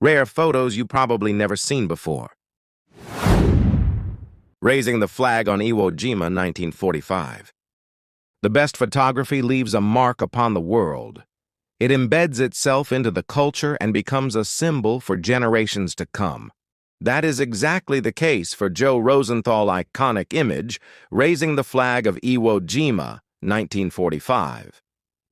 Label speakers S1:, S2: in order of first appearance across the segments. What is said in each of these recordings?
S1: Rare photos you probably never seen before. Raising the flag on Iwo Jima, 1945. The best photography leaves a mark upon the world. It embeds itself into the culture and becomes a symbol for generations to come. That is exactly the case for Joe Rosenthal's iconic image, raising the flag of Iwo Jima, 1945.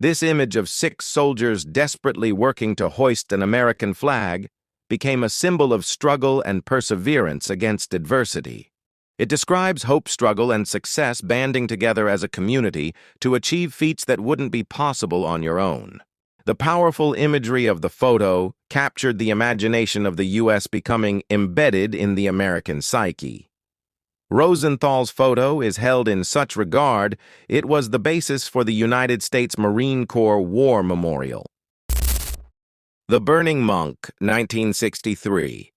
S1: This image of 6 soldiers desperately working to hoist an American flag became a symbol of struggle and perseverance against adversity. It describes hope, struggle, and success banding together as a community to achieve feats that wouldn't be possible on your own. The powerful imagery of the photo captured the imagination of the U.S. becoming embedded in the American psyche. Rosenthal's photo is held in such regard, it was the basis for the United States Marine Corps War Memorial. The Burning Monk, 1963.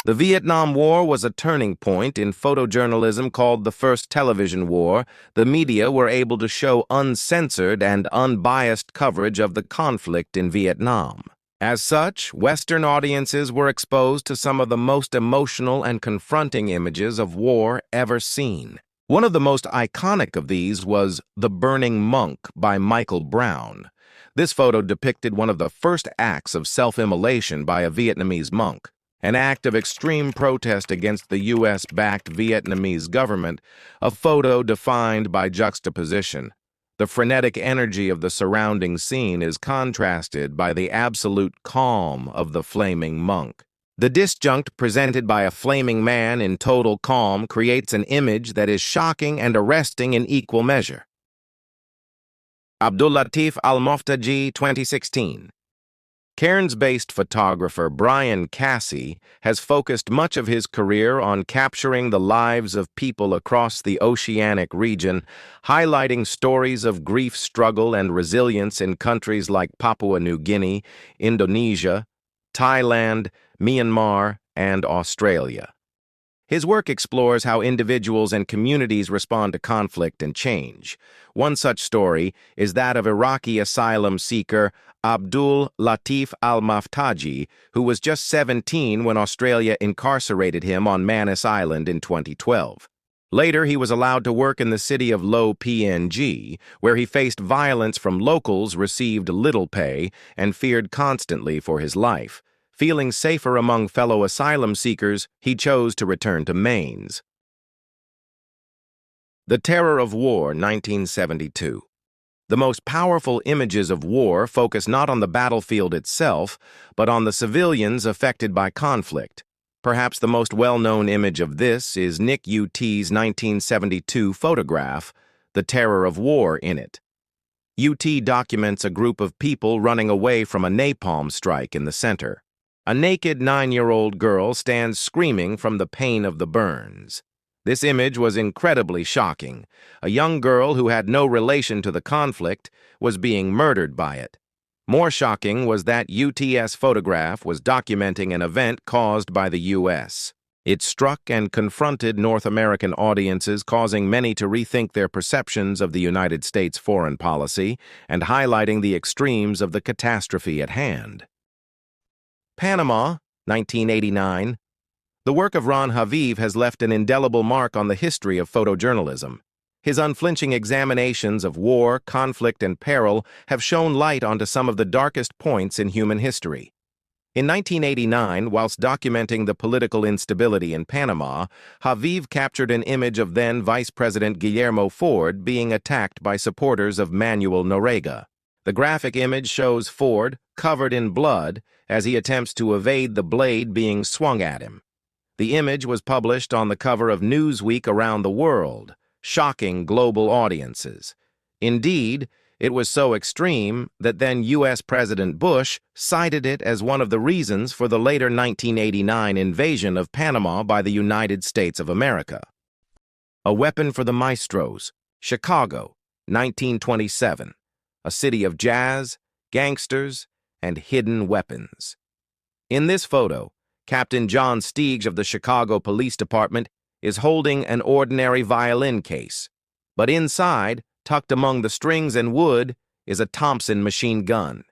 S1: The Vietnam War was a turning point in photojournalism called the First Television War. The media were able to show uncensored and unbiased coverage of the conflict in Vietnam. As such, Western audiences were exposed to some of the most emotional and confronting images of war ever seen. One of the most iconic of these was The Burning Monk by Michael Brown. This photo depicted one of the first acts of self-immolation by a Vietnamese monk. An act of extreme protest against the U.S.-backed Vietnamese government, a photo defined by juxtaposition. The frenetic energy of the surrounding scene is contrasted by the absolute calm of the flaming monk. The disjunct presented by a flaming man in total calm creates an image that is shocking and arresting in equal measure. Abdul Latif Al-Moftaji, 2016. Cairns-based photographer Brian Cassie has focused much of his career on capturing the lives of people across the oceanic region, highlighting stories of grief, struggle, and resilience in countries like Papua New Guinea, Indonesia, Thailand, Myanmar, and Australia. His work explores how individuals and communities respond to conflict and change. One such story is that of Iraqi asylum seeker Abdul Latif Al-Moftaji, who was just 17 when Australia incarcerated him on Manus Island in 2012. Later, he was allowed to work in the city of Lo PNG, where he faced violence from locals, received little pay, and feared constantly for his life. Feeling safer among fellow asylum seekers, he chose to return to Mainz. The Terror of War, 1972. The most powerful images of war focus not on the battlefield itself, but on the civilians affected by conflict. Perhaps the most well-known image of this is Nick UT's 1972 photograph, The Terror of War, in it. UT documents a group of people running away from a napalm strike in the center. A naked 9-year-old girl stands screaming from the pain of the burns. This image was incredibly shocking. A young girl who had no relation to the conflict was being murdered by it. More shocking was that UT's photograph was documenting an event caused by the U.S. It struck and confronted North American audiences, causing many to rethink their perceptions of the United States foreign policy and highlighting the extremes of the catastrophe at hand. Panama, 1989. The work of Ron Haviv has left an indelible mark on the history of photojournalism. His unflinching examinations of war, conflict, and peril have shone light onto some of the darkest points in human history. In 1989, whilst documenting the political instability in Panama, Haviv captured an image of then Vice President Guillermo Ford being attacked by supporters of Manuel Noriega. The graphic image shows Ford, covered in blood, as he attempts to evade the blade being swung at him. The image was published on the cover of Newsweek around the world, shocking global audiences. Indeed, it was so extreme that then U.S. President Bush cited it as one of the reasons for the later 1989 invasion of Panama by the United States of America. A Weapon for the Maestros, Chicago, 1927. A city of jazz, gangsters, and hidden weapons. In this photo, Captain John Steege of the Chicago Police Department is holding an ordinary violin case, but inside, tucked among the strings and wood, is a Thompson machine gun.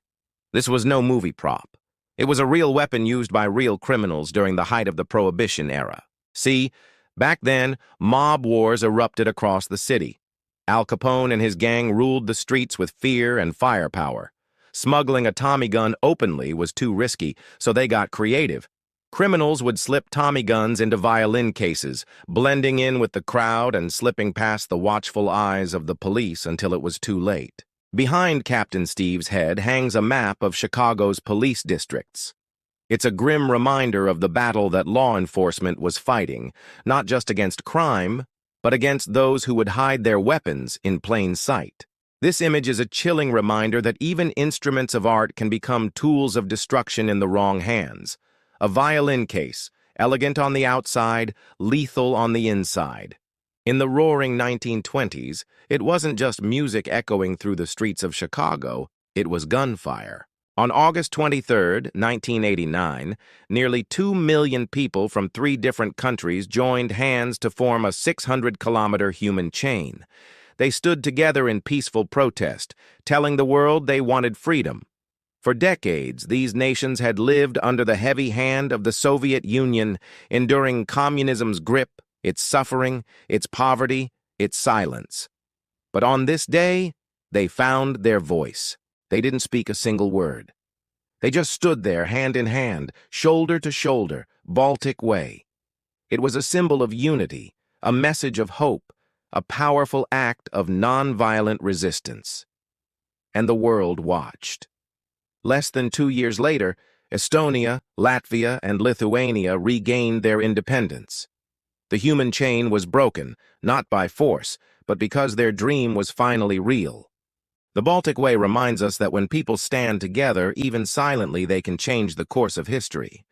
S1: This was no movie prop. It was a real weapon used by real criminals during the height of the Prohibition era. See, back then, mob wars erupted across the city. Al Capone and his gang ruled the streets with fear and firepower. Smuggling a Tommy gun openly was too risky, so they got creative. Criminals would slip Tommy guns into violin cases, blending in with the crowd and slipping past the watchful eyes of the police until it was too late. Behind Captain Steve's head hangs a map of Chicago's police districts. It's a grim reminder of the battle that law enforcement was fighting, not just against crime, but against those who would hide their weapons in plain sight. This image is a chilling reminder that even instruments of art can become tools of destruction in the wrong hands. A violin case, elegant on the outside, lethal on the inside. In the roaring 1920s, it wasn't just music echoing through the streets of Chicago, it was gunfire. On August 23, 1989, nearly 2 million people from 3 different countries joined hands to form a 600-kilometer human chain. They stood together in peaceful protest, telling the world they wanted freedom. For decades, these nations had lived under the heavy hand of the Soviet Union, enduring communism's grip, its suffering, its poverty, its silence. But on this day, they found their voice. They didn't speak a single word. They just stood there, hand in hand, shoulder to shoulder, Baltic way. It was a symbol of unity, a message of hope, a powerful act of nonviolent resistance. And the world watched. Less than 2 years later, Estonia, Latvia, and Lithuania regained their independence. The human chain was broken, not by force, but because their dream was finally real. The Baltic Way reminds us that when people stand together, even silently, they can change the course of history.